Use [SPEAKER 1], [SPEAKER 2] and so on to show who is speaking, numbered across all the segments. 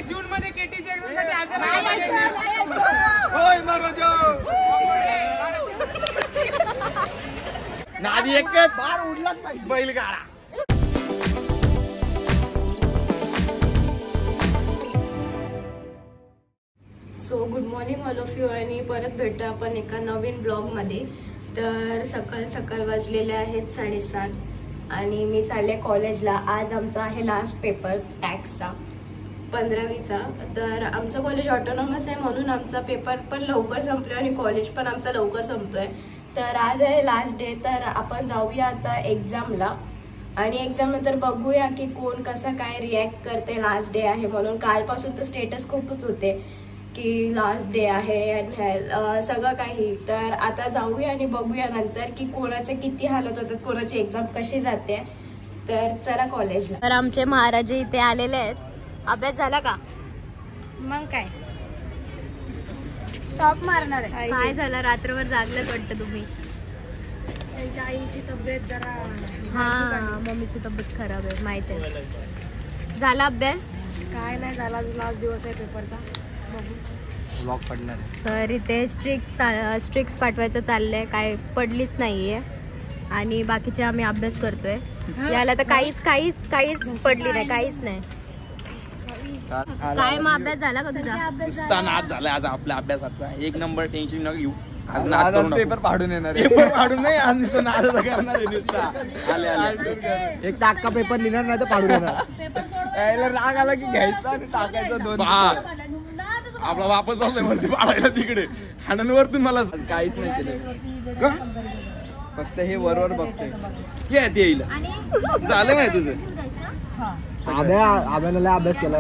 [SPEAKER 1] जून मध्ये केटीच्या एक्झामसाठी हजर नादी एकच बार उडलाच पाहिजे बैलगाडा.
[SPEAKER 2] So good morning all of you आणि परत भेटतो आपण एका नवीन ब्लॉगमध्ये. तर सकाळ वाजलेले आहेत 7:30 आणि मी चालले कॉलेजला. आज आमचा आहे लास्ट पेपर टॅक्सचा 15वीचा. तर आमचं कॉलेज ऑटोनॉमस आहे म्हणून आमचा पेपर पण लवकर संपलो आणि कॉलेज पण आमचा लवकर संपतोय. तर आज आहे लास्ट डे. तर आपण जाऊया आता एक्झामला आणि एक्झाम नंतर बघूया की कोण कसं काय रिॲक्ट करते. लास्ट डे आहे म्हणून कालपासून तर स्टेटस खूपच होते की लास्ट डे आहे आणि सगळं काही. तर आता जाऊया आणि बघूया नंतर की कोणाचे किती हालत होतात, कोणाची एक्झाम कशी जाते. तर चला कॉलेजला. तर आमचे महाराज इथे आलेले आहेत. अभ्यास झाला का?
[SPEAKER 3] मग काय टॉप मारणार आहे.
[SPEAKER 2] काय झालं? रात्रभर जागलंच वाटतं तुम्ही.
[SPEAKER 3] त्यांच्या आईची तब्येत जरा
[SPEAKER 2] मम्मीची तब्येत खराब आहे माहिती आहे. झाला अभ्यास?
[SPEAKER 3] काय नाही झाला, लास्ट दिवस आहे पेपरचा.
[SPEAKER 1] ब्लॉग पडणार.
[SPEAKER 2] तर इथे स्ट्रिक्स पाठवायचं चाललंय, काय पडलीच नाहीये आणि बाकीचे आम्ही अभ्यास करतोय. याला तर काहीच पडली नाही, काहीच नाही. काय मग अभ्यास झाला का तुझा?
[SPEAKER 1] आज झाला आज आपल्या अभ्यासाचा 1 नंबर. टेन्शन नका घेऊ.
[SPEAKER 4] आज पेपर पाडून येणार आहे.
[SPEAKER 1] पेपर पाडून नाही, आज नुसतं नाराज करणार आहे नुसता. आले
[SPEAKER 4] एक तर अख्खा पेपर लिहिणार नाही तर पाडून येणार. यायला राग आला की घ्यायचा आणि टाकायचा 2.
[SPEAKER 1] आपला वापस बसलाय वरती पाडायला तिकडे हाणांवरतून. मला
[SPEAKER 4] काहीच नाही केलं का, फक्त हे वरवर बघतोय.
[SPEAKER 1] येते येईल. झालं माहिती तुझं?
[SPEAKER 4] आब्याला अभ्यास केला,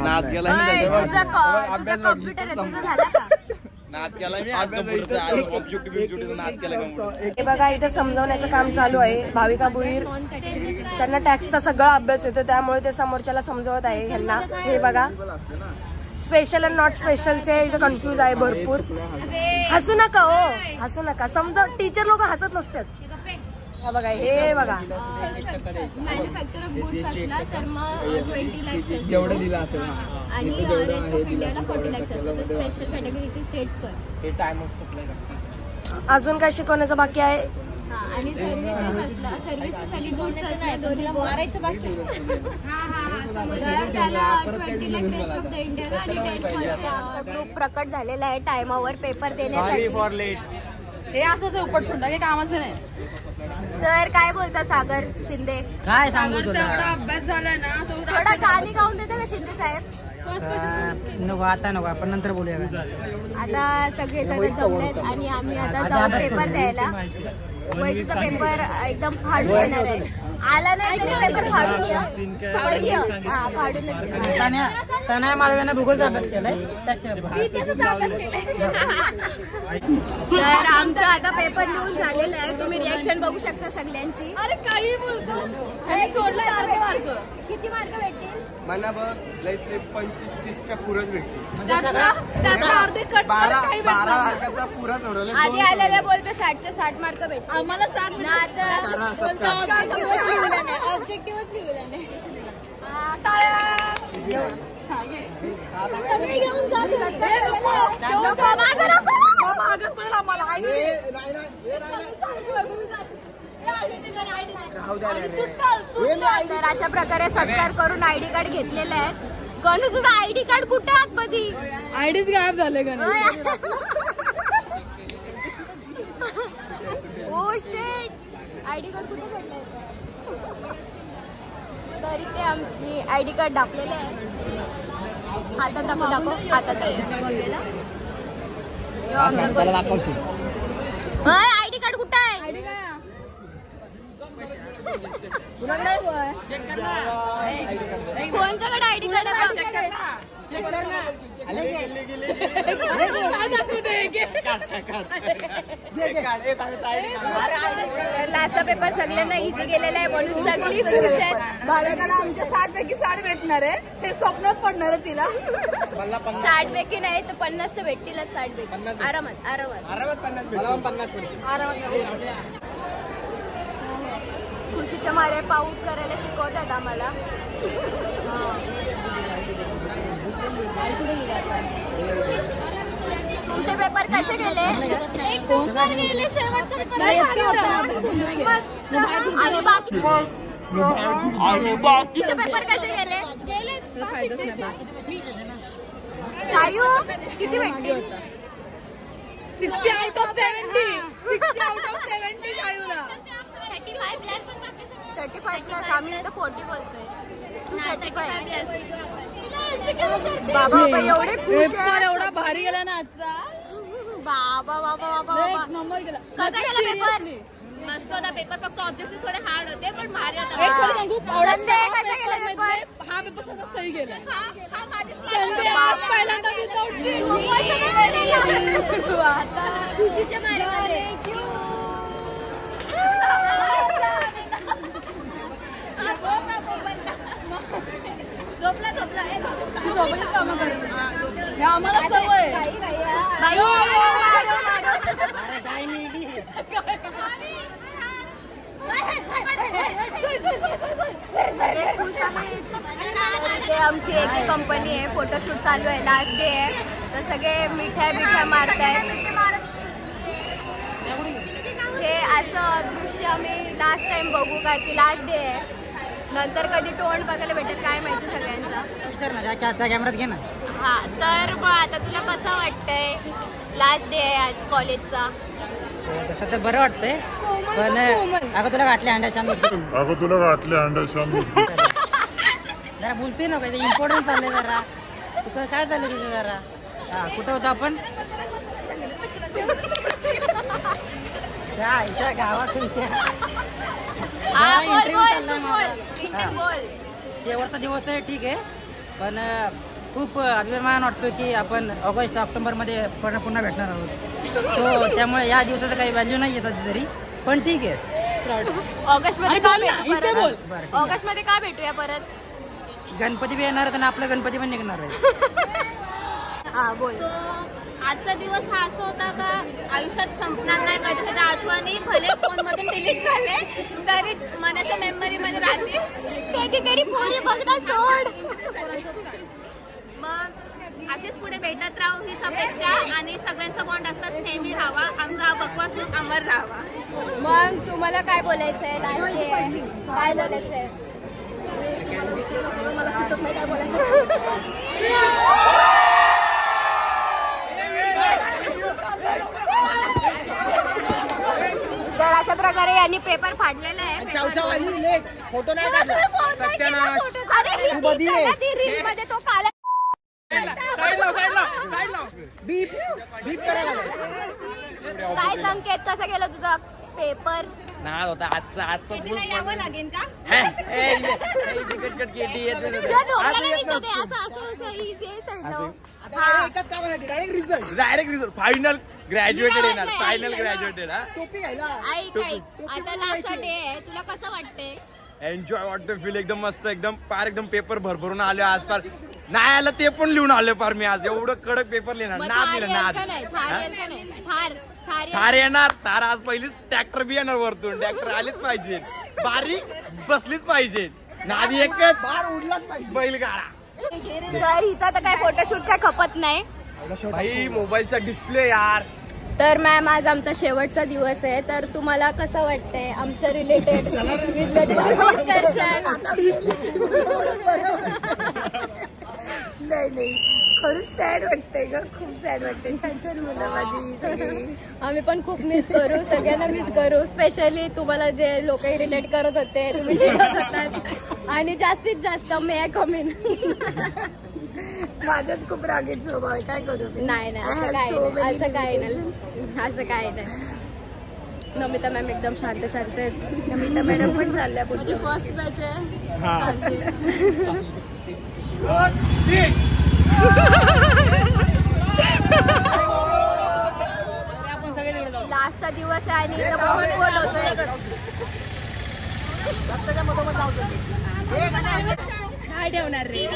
[SPEAKER 1] नाद केला
[SPEAKER 2] कॉम्प्युटर आहे तुझं झाला का?
[SPEAKER 1] नाद केला मी आज कम्प्युटरचा नाद केला.
[SPEAKER 3] हे बघा इथे समजवण्याचं काम चालू आहे. भाविका भुईर त्यांना टॅक्सचा सगळा अभ्यास येतो त्यामुळे ते समोरच्याला समजवत आहे ह्यांना. हे बघा स्पेशल आणि नॉट स्पेशलचे इथे कन्फ्यूज आहे भरपूर. हसू नका हो, हसू नका. समजा टीचर लोक हसत नसतात. हा बघा, हे बघा
[SPEAKER 2] मॅन्युफॅक्चर ऑफ गुड्स असला तर मग 20 लाख
[SPEAKER 4] तेवढं दिलं असेल
[SPEAKER 2] आणि रेस्ट ऑफ इंडियाला 40 लाख असतो. तर स्पेशल कॅटेगरीचे स्टेट्स कर.
[SPEAKER 3] अजून काय शिकवण्याचं बाकी आहे?
[SPEAKER 2] आणि सर्व्हिसेस असला, सर्व्हिसेस आणि गुड्स असला दोन्ही वारायचं बाकी. तर त्याला 20 लाख रेस्ट ऑफ द इंडियाला आणि 10 फर्स्ट. आमचा ग्रुप प्रकट झालेला आहे टायमावर पेपर देण्यासाठी.
[SPEAKER 3] हे असंच उपट फुंडा काही कामाचं नाही.
[SPEAKER 2] तर काय बोलता सागर शिंदे?
[SPEAKER 3] काय सांगू तुला, अभ्यास झाला ना
[SPEAKER 2] थोडा गाणी गाऊन देता का शिंदे साहेब?
[SPEAKER 3] नको आता नको, आपण नंतर बोलूया.
[SPEAKER 2] आता सगळे जण जमलेत आणि आम्ही आता जाऊ पेपर द्यायला. वैदिकचा पेपर एकदम फाडून येणार आहे. आला नाही तरी पेपर फाडून ये.
[SPEAKER 3] तनया माळव्याने भूगोलचा अभ्यास केलाय.
[SPEAKER 2] तर आमचा आता पेपर लिहून झालेला आहे. तुम्ही रिॲक्शन बघू शकता सगळ्यांची. अरे काही बोलतो, सोडलं अर्धे मार्क. किती मार्क भेटतील?
[SPEAKER 4] मला बघ लईतले 25-30च्या पुरच भेटतील.
[SPEAKER 2] 12
[SPEAKER 4] मार्काचा पुरा सोडवला.
[SPEAKER 2] आधी आलेल्या बोलते 60च्या 60 मार्क भेट. आम्हाला 60 तर अशा प्रकारे सत्कार करून आयडी कार्ड घेतलेले आहेत. गणू तुझं आयडी कार्ड कुठे आत मध्ये?
[SPEAKER 3] आयडीच गायब झाले का?
[SPEAKER 2] ओ शिट, आयडी कार्ड कुठे भेटलंय? तर इथे आमची आयडी कार्ड दाखवलेले आहे. हातात दाखव हातात आहे. आयडी कार्ड कुठे आहे? कोणच्याकडे आयडी कार्ड आहे? लास्ट पेपर सगळ्यांना इझी गेलेला आहे म्हणून सगळी खुश आहेत.
[SPEAKER 3] भाविकाला आमच्या 60 पैकी 60 भेटणार आहे. हे स्वप्नात पडणार आहे तिला.
[SPEAKER 2] 60 पैकी नाही तर 50 तर भेटतीलच. 60 पैकी आरामात
[SPEAKER 4] 50.
[SPEAKER 2] खुशीच्या मारे पाऊट करायला शिकवतात आम्हाला. तुमचे पेपर कसे गेले? आणि बाकीचे पेपर कसे गेले? चायू किती भेटतील?
[SPEAKER 3] 60 out of 70. 60 out of 70 चायूला.
[SPEAKER 2] 35 plus. आम्ही इथं 40 बोलतोय. तू 35. बाबा एवढे
[SPEAKER 3] पेपर एवढा भारी गेला ना आजचा.
[SPEAKER 2] बाबा
[SPEAKER 3] नंबर गेला.
[SPEAKER 2] कसा गेला पेपर?
[SPEAKER 5] मस्त होता पेपर. फक्त ऑब्जेक्टिव्ह थोडे हार्ड होते पण भारी होता.
[SPEAKER 3] एक पण सांगू
[SPEAKER 2] नंदे, कसा गेला पेपर?
[SPEAKER 3] हा पेपर सगळं सही गेला.
[SPEAKER 5] हा माझीच
[SPEAKER 3] पहिल्यांदा
[SPEAKER 2] आता खुशीच्या मारेमध्ये
[SPEAKER 5] झोपला
[SPEAKER 3] कामं करते. हे आम्हाला सवय.
[SPEAKER 2] इथे आमची एक कंपनी आहे. फोटोशूट चालू आहे. लास्ट डे आहे तर सगळे मिठ्या मारतायत. हे असं दृश्य आम्ही लास्ट टाइम बघू का की लास्ट डे आहे. नंतर कधी तोंड बघायला भेटेल काय माहिती सगळ्यांचा.
[SPEAKER 4] कॅमेरात घे ना.
[SPEAKER 2] हा तर मग आता तुला कसं वाटतंय? लास्ट डे आहे आज कॉलेजचा.
[SPEAKER 4] तसं तर बरं वाटतंय पण अगं तुला गाठले अंड्या छान जरा बोलते ना पाहिजे. इम्पॉर्टंट चाललंय जरा. तुला काय चाललं तिथे जरा? हा कुठं होतं आपण? गावात शेवटचा दिवस आहे ठीक आहे पण खूप अभिमान वाटतो की आपण ऑगस्ट ऑक्टोबर मध्ये पुन्हा भेटणार आहोत. सो त्यामुळे या दिवसाचं काही व्हॅल्यू नाही आहे सध्या तरी पण ठीक आहे.
[SPEAKER 2] ऑगस्ट मध्ये का भेटू परत? ऑगस्ट मध्ये का भेटूया परत?
[SPEAKER 4] गणपती बी येणार आहे आणि आपला गणपती पण निघणार आहे.
[SPEAKER 2] हा बोल.
[SPEAKER 5] आजचा दिवस हा असं होता का आयुष्यात संपणार नाही. कधी कधी आठवणी भले फोन मधून डिलीट झाले तरी मनाच्या मेमरी मध्ये राहते.
[SPEAKER 2] कधीतरी फोन बघणं सोड.
[SPEAKER 5] मग असेच पुढे भेटत राहू हीच अपेक्षा आणि सगळ्यांचा बॉन्ड असाच नेहमी राहावा. आमचा हा बकवास अमर राहावा.
[SPEAKER 2] मग तुम्हाला काय बोलायचंय? लास्ट डे आहे काय बोलायचंय?
[SPEAKER 3] मला सुचत नाही काय बोलायचं.
[SPEAKER 2] तर अशा प्रकारे यांनी पेपर फाडलेला आहे.
[SPEAKER 4] फोटो नाही काढला.
[SPEAKER 2] रीलमध्ये तो काला काय संकेत कसा गेला तुझा पेपर?
[SPEAKER 1] ना होता आजचा
[SPEAKER 5] यावं लागेल का?
[SPEAKER 1] डायरेक्ट रिझल्ट फायनल ग्रॅज्युएटेड येणार. Final graduated.
[SPEAKER 2] आता लास्ट डे आहे तुला कसं वाटतंय?
[SPEAKER 1] एन्जॉय वाटतं. फील एकदम मस्त. एकदम पार एकदम पेपर भरभरून आले आसपास. नाही आलं ते पण लिहून आले पार मी आज. एवढं कडक पेपर लिहिणार. नाद लिहिलं नाद. थार येणार. थार आज पहिलीच. ट्रॅक्टर बी येणार वरतून. ट्रॅक्टर आलीच पाहिजे. बारी बसलीच पाहिजे. नादी एकच बैलगाडा.
[SPEAKER 2] तर हिचा तर काय फोटोशूट काय खपत नाही
[SPEAKER 1] भाई. मोबाईलचा डिस्प्ले यार.
[SPEAKER 2] तर मॅम आज आमचा शेवटचा दिवस आहे तर तुम्हाला कसं वाटतंय आमच्या रिलेटेड?
[SPEAKER 3] नाही खरंच सॅड वाटतंय ग. खूप सॅड वाटतंय. छान मुलं माझी सगळी.
[SPEAKER 2] आम्ही पण खूप मिस करू. सगळ्यांना मिस करू. स्पेशली तुम्हाला जे लोक रिलेट करत होते तुम्ही आणि जास्तीत जास्त मे आय कम इन.
[SPEAKER 3] माझाच खूप रागीट स्वभाव आहे. काय करू?
[SPEAKER 2] नाही असं काय नाही. नमिता मॅम एकदम शांत आहेत.
[SPEAKER 3] नमिता मॅडम पण चालल्या पुढे.
[SPEAKER 2] फर्स्ट बॅच आहे. लास्टचा दिवस आहे आणि
[SPEAKER 3] काय ठेवणार रे?